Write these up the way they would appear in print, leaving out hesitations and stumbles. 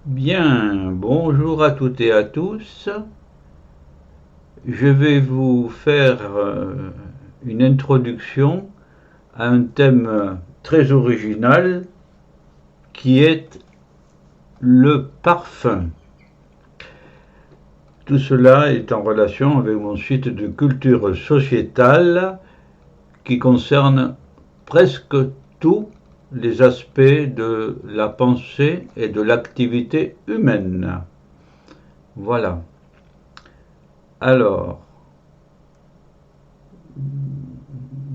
Bien, bonjour à toutes et à tous. Je vais vous faire une introduction à un thème très original qui est le parfum. Tout cela est en relation avec mon suite de culture sociétale qui concerne presque tous les aspects de la pensée et de l'activité humaine. Voilà. Alors,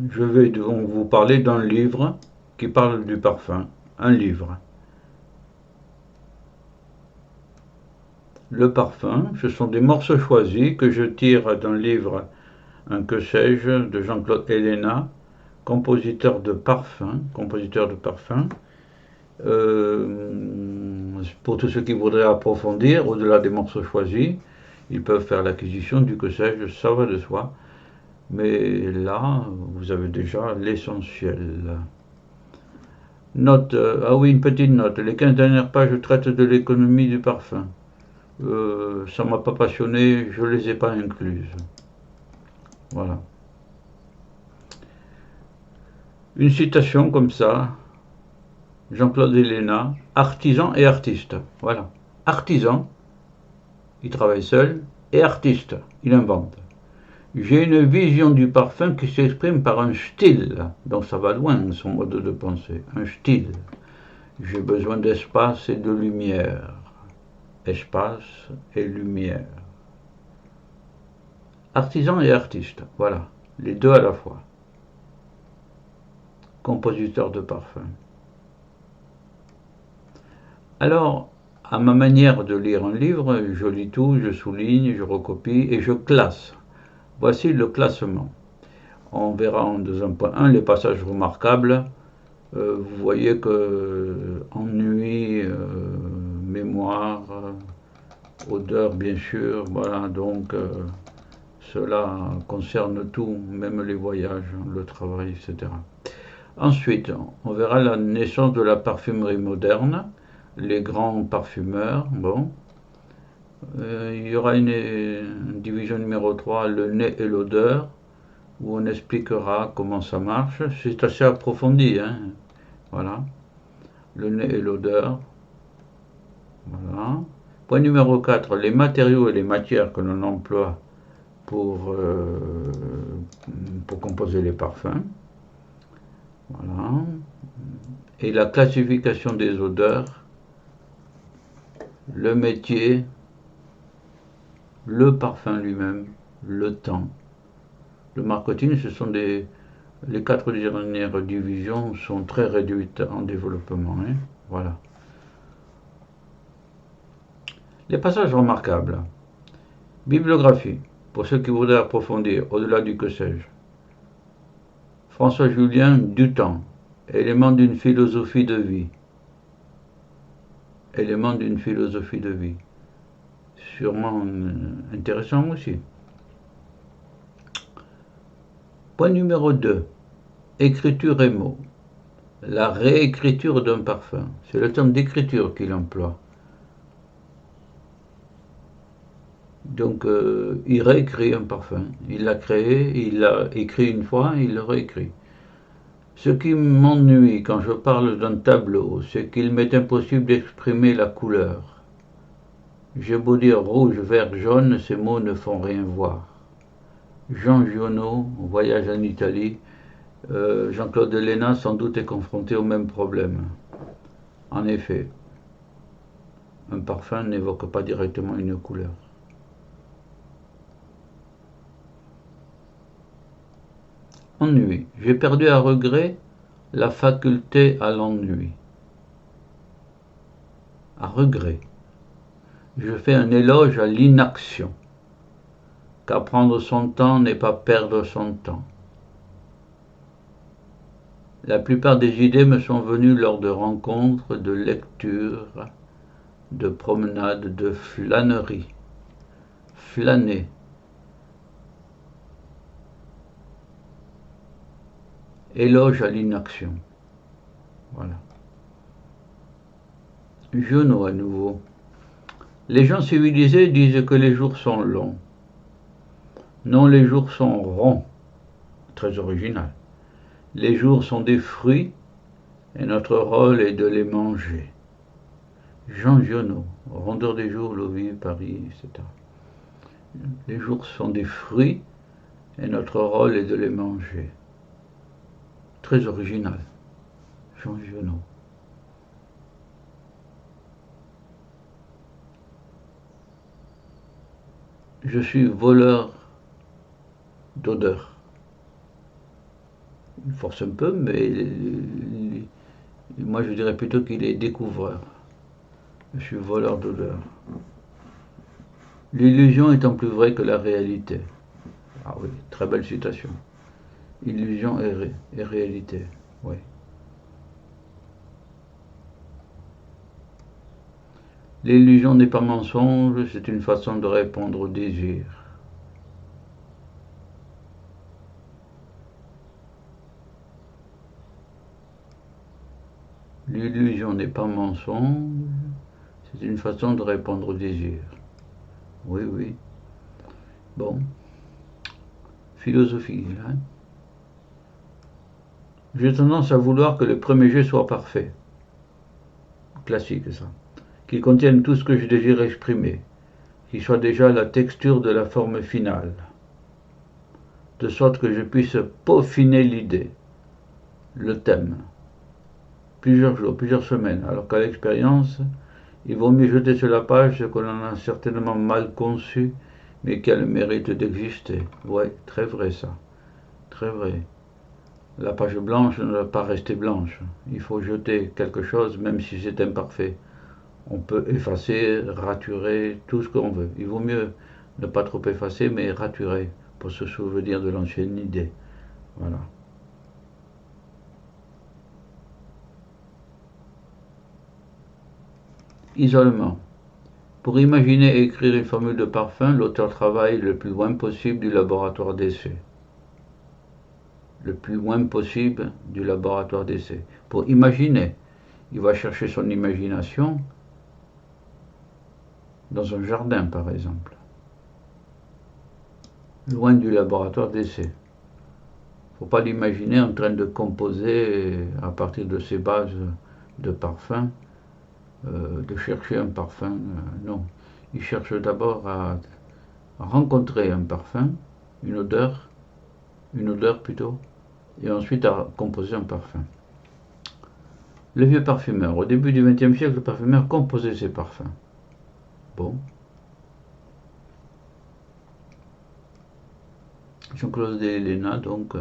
je vais donc vous parler d'un livre qui parle du parfum. Un livre. Le parfum, ce sont des morceaux choisis que je tire d'un livre, un que sais-je, de Jean-Claude Helena, compositeur de parfum. Pour tous ceux qui voudraient approfondir, au-delà des morceaux choisis, ils peuvent faire l'acquisition du que sais-je, ça va de soi. Mais là, vous avez déjà l'essentiel. Note, ah oui, une petite note. Les 15 dernières pages traitent de l'économie du parfum. Ça m'a pas passionné, je les ai pas incluses. Voilà. Une citation comme ça, Jean-Claude Helena, artisan et artiste. Voilà. Artisan, il travaille seul, et artiste, il invente. J'ai une vision du parfum qui s'exprime par un style, donc ça va loin son mode de pensée, un style. J'ai besoin d'espace et de lumière. Espace et lumière. Artisan et artiste, voilà, les deux à la fois. Compositeur de parfum. Alors, à ma manière de lire un livre, je lis tout, je souligne, je recopie et je classe. Voici le classement. On verra en 2.1 les passages remarquables. Vous voyez que ennui, mémoire, odeur bien sûr, voilà, donc cela concerne tout, même les voyages, le travail, etc. Ensuite, on verra la naissance de la parfumerie moderne, les grands parfumeurs. Bon. Il y aura une division numéro 3, le nez et l'odeur, où on expliquera comment ça marche. C'est assez approfondi, hein. Voilà. Le nez et l'odeur. Voilà. Point numéro 4, les matériaux et les matières que l'on emploie pour, pour composer les parfums. Voilà. Et la classification des odeurs, le métier, le parfum lui-même, le temps. Le marketing, ce sont les 4 dernières divisions sont très réduites en développement, hein. Voilà. Les passages remarquables. Bibliographie, pour ceux qui voudraient approfondir, au-delà du que sais-je. François Julien Dutemps, élément d'une philosophie de vie. Élément d'une philosophie de vie. Sûrement intéressant aussi. Point numéro 2. Écriture et mots. La réécriture d'un parfum. C'est le terme d'écriture qu'il emploie. Donc, il réécrit un parfum. Il l'a créé, il l'a écrit une fois, il le réécrit. Ce qui m'ennuie quand je parle d'un tableau, c'est qu'il m'est impossible d'exprimer la couleur. J'ai beau dire rouge, vert, jaune, ces mots ne font rien voir. Jean Giono, Voyage en Italie, Jean-Claude Helena sans doute est confronté au même problème. En effet, un parfum n'évoque pas directement une couleur. Ennui. J'ai perdu à regret la faculté à l'ennui. À regret. Je fais un éloge à l'inaction, car prendre son temps n'est pas perdre son temps. La plupart des idées me sont venues lors de rencontres, de lectures, de promenades, de flâneries. Flâner. Éloge à l'inaction. Voilà. Genoux à nouveau. Les gens civilisés disent que les jours sont longs. Non, les jours sont ronds. Très original. Les jours sont des fruits et notre rôle est de les manger. Jean Giono, Rondeur des jours, Lovie, Paris, etc. Les jours sont des fruits et notre rôle est de les manger. Très original. Jean Giono. Je suis voleur d'odeur. Il force un peu, mais moi je dirais plutôt qu'il est découvreur. Je suis voleur d'odeur. L'illusion étant plus vraie que la réalité. Ah oui, très belle citation. Illusion et réalité, oui. L'illusion n'est pas mensonge, c'est une façon de répondre au désir. L'illusion n'est pas mensonge, c'est une façon de répondre au désir. Oui, oui. Bon. Philosophie, là. J'ai tendance à vouloir que le premier jet soit parfait. Classique, ça. Qu'il contienne tout ce que je désire exprimer. Qu'il soit déjà la texture de la forme finale. De sorte que je puisse peaufiner l'idée, le thème. Plusieurs jours, plusieurs semaines. Alors qu'à l'expérience, il vaut mieux jeter sur la page ce que l'on a certainement mal conçu, mais qui a le mérite d'exister. Ouais, très vrai ça. Très vrai. La page blanche ne doit pas rester blanche. Il faut jeter quelque chose, même si c'est imparfait. On peut effacer, raturer, tout ce qu'on veut. Il vaut mieux ne pas trop effacer, mais raturer, pour se souvenir de l'ancienne idée. Voilà. Isolement. Pour imaginer et écrire une formule de parfum, l'auteur travaille le plus loin possible du laboratoire d'essai. Le plus loin possible du laboratoire d'essai. Pour imaginer, il va chercher son imagination dans un jardin, par exemple. Loin du laboratoire d'essai. Il ne faut pas l'imaginer en train de composer à partir de ses bases de parfum, de chercher un parfum. Non. Il cherche d'abord à rencontrer un parfum, une odeur plutôt, et ensuite à composer un parfum. Le vieux parfumeur. Au début du XXe siècle, le parfumeur composait ses parfums. Bon. Jean-Claude Delena, donc,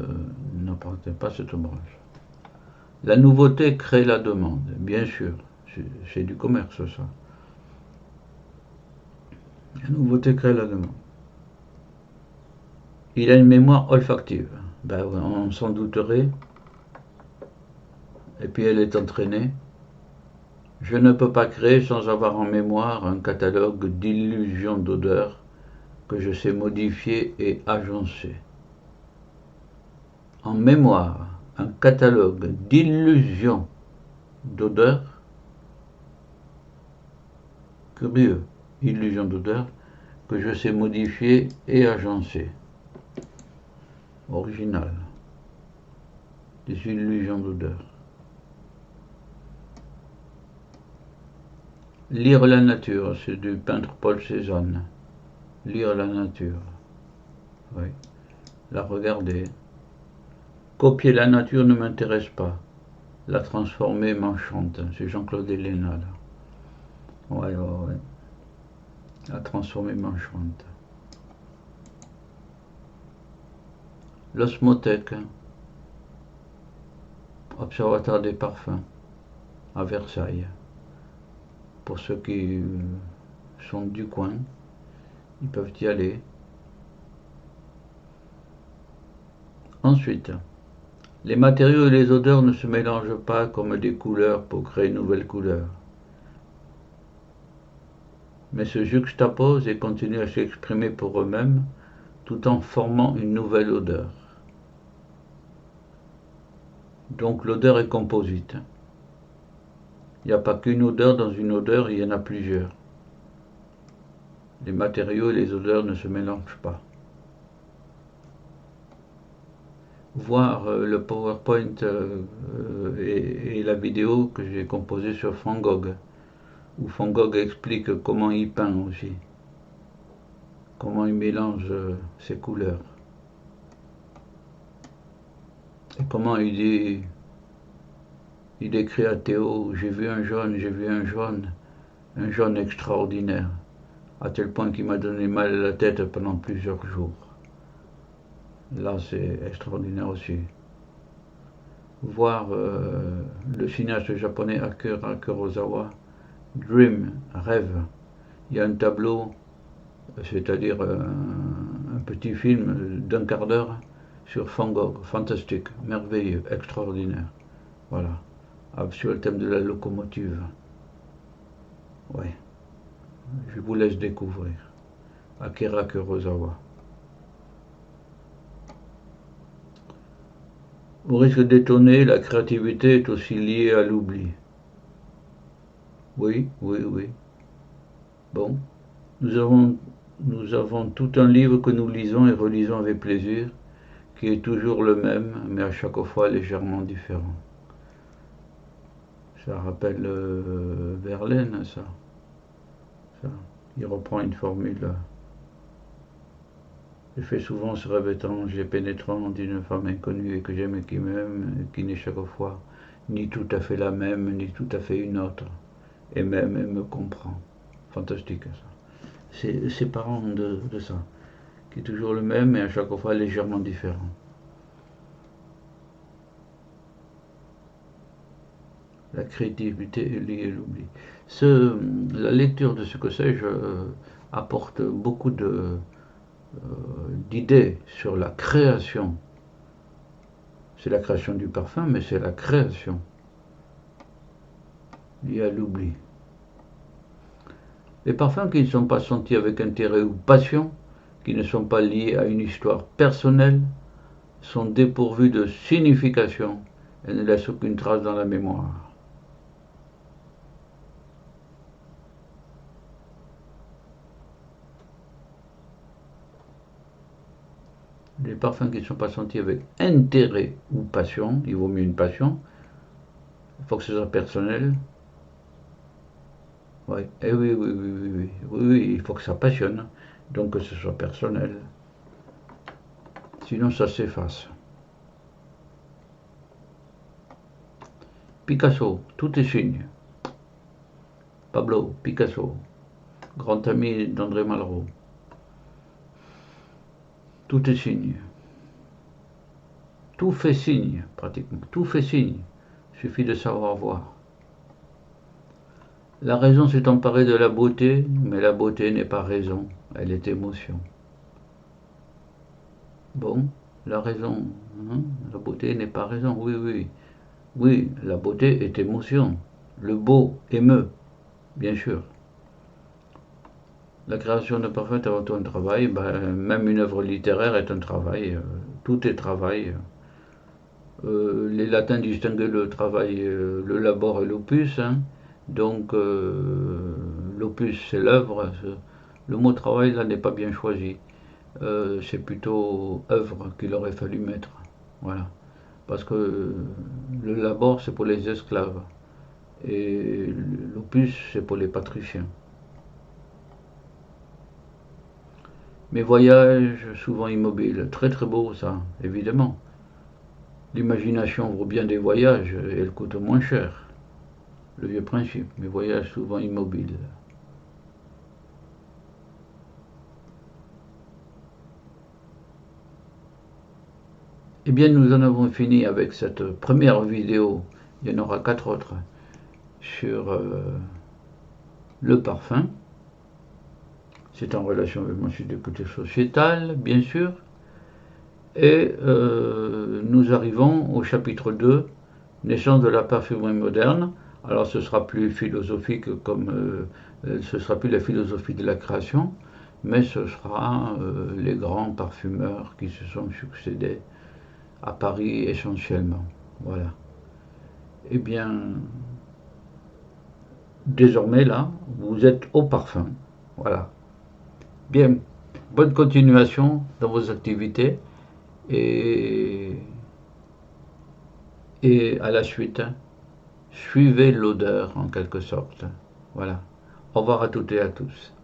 n'appartient pas à cette branche. La nouveauté crée la demande, bien sûr. C'est du commerce, ça. La nouveauté crée la demande. Il a une mémoire olfactive. Ben, on s'en douterait. Et puis elle est entraînée. Je ne peux pas créer sans avoir en mémoire un catalogue d'illusions d'odeurs que je sais modifier et agencer. En mémoire, un catalogue d'illusions d'odeurs, curieux, illusions d'odeurs, que je sais modifier et agencer. Original. Des illusions d'odeurs. Lire la nature, c'est du peintre Paul Cézanne. Lire la nature. Oui. La regarder. Copier la nature ne m'intéresse pas. La transformer m'enchante. C'est Jean-Claude Delena, là. Ouais. La transformer m'enchante. L'osmothèque. Observatoire des parfums. À Versailles. Pour ceux qui sont du coin, ils peuvent y aller. Ensuite, les matériaux et les odeurs ne se mélangent pas comme des couleurs pour créer une nouvelle couleur, mais se juxtaposent et continuent à s'exprimer pour eux-mêmes tout en formant une nouvelle odeur. Donc l'odeur est composite. Il n'y a pas qu'une odeur dans une odeur, il y en a plusieurs. Les matériaux et les odeurs ne se mélangent pas. Voir le PowerPoint et la vidéo que j'ai composée sur Van Gogh, où Van Gogh explique comment il peint aussi, comment il mélange ses couleurs, et comment il écrit à Théo, j'ai vu un jaune extraordinaire, à tel point qu'il m'a donné mal à la tête pendant plusieurs jours. Là, c'est extraordinaire aussi. Voir le cinéaste japonais Akira Kurosawa, Dream, rêve. Il y a un tableau, c'est-à-dire un petit film d'un quart d'heure sur Van Gogh, fantastique, merveilleux, extraordinaire. Voilà, sur le thème de la locomotive. Oui, je vous laisse découvrir. Akira Kurosawa. Au risque d'étonner, la créativité est aussi liée à l'oubli. Oui, oui, oui. Bon, nous avons tout un livre que nous lisons et relisons avec plaisir, qui est toujours le même, mais à chaque fois légèrement différent. Ça rappelle Verlaine, ça. Il reprend une formule. Je fais souvent ce rêve étrange et pénétrant d'une femme inconnue et que j'aime et qui m'aime, qui n'est chaque fois ni tout à fait la même, ni tout à fait une autre, et même elle me comprend. Fantastique, ça. C'est parent de ça, qui est toujours le même, mais à chaque fois légèrement différent. La créativité est liée à l'oubli. La lecture de ce que sais-je apporte beaucoup d'idées sur la création. C'est la création du parfum, mais c'est la création liée à l'oubli. Les parfums qui ne sont pas sentis avec intérêt ou passion, qui ne sont pas liés à une histoire personnelle, sont dépourvus de signification et ne laissent aucune trace dans la mémoire. Les parfums qui ne sont pas sentis avec intérêt ou passion, il vaut mieux une passion, il faut que ce soit personnel. Oui, eh oui, oui, oui, oui, oui, oui, oui, il faut que ça passionne, donc que ce soit personnel. Sinon, ça s'efface. Picasso, tout est signe. Pablo Picasso, grand ami d'André Malraux. Tout est signe. Tout fait signe, pratiquement. Tout fait signe. Il suffit de savoir voir. La raison s'est emparée de la beauté, mais la beauté n'est pas raison, elle est émotion. Bon, la raison, hein, la beauté n'est pas raison, oui, oui. Oui, la beauté est émotion. Le beau émeut, bien sûr. La création de parfum est avant tout un travail, même une œuvre littéraire est un travail, tout est travail. Les latins distinguaient le travail, le labor et l'opus, hein. Donc l'opus c'est l'œuvre, le mot travail là n'est pas bien choisi, c'est plutôt œuvre qu'il aurait fallu mettre, voilà. Parce que le labor c'est pour les esclaves et l'opus c'est pour les patriciens. Mes voyages, souvent immobiles, très très beau ça, évidemment. L'imagination vaut bien des voyages et elle coûte moins cher. Le vieux principe, mes voyages souvent immobiles. Eh bien, nous en avons fini avec cette première vidéo. Il y en aura 4 autres sur le parfum. C'est en relation avec mon sujet de culture sociétale, bien sûr. Et nous arrivons au chapitre 2, naissance de la parfumerie moderne. Alors ce sera plus philosophique comme ce sera plus la philosophie de la création, mais ce sera les grands parfumeurs qui se sont succédés à Paris essentiellement. Voilà. Eh bien, désormais là, vous êtes au parfum. Voilà. Bien, bonne continuation dans vos activités et, et à la suite, hein. Suivez l'odeur en quelque sorte. Voilà. Au revoir à toutes et à tous.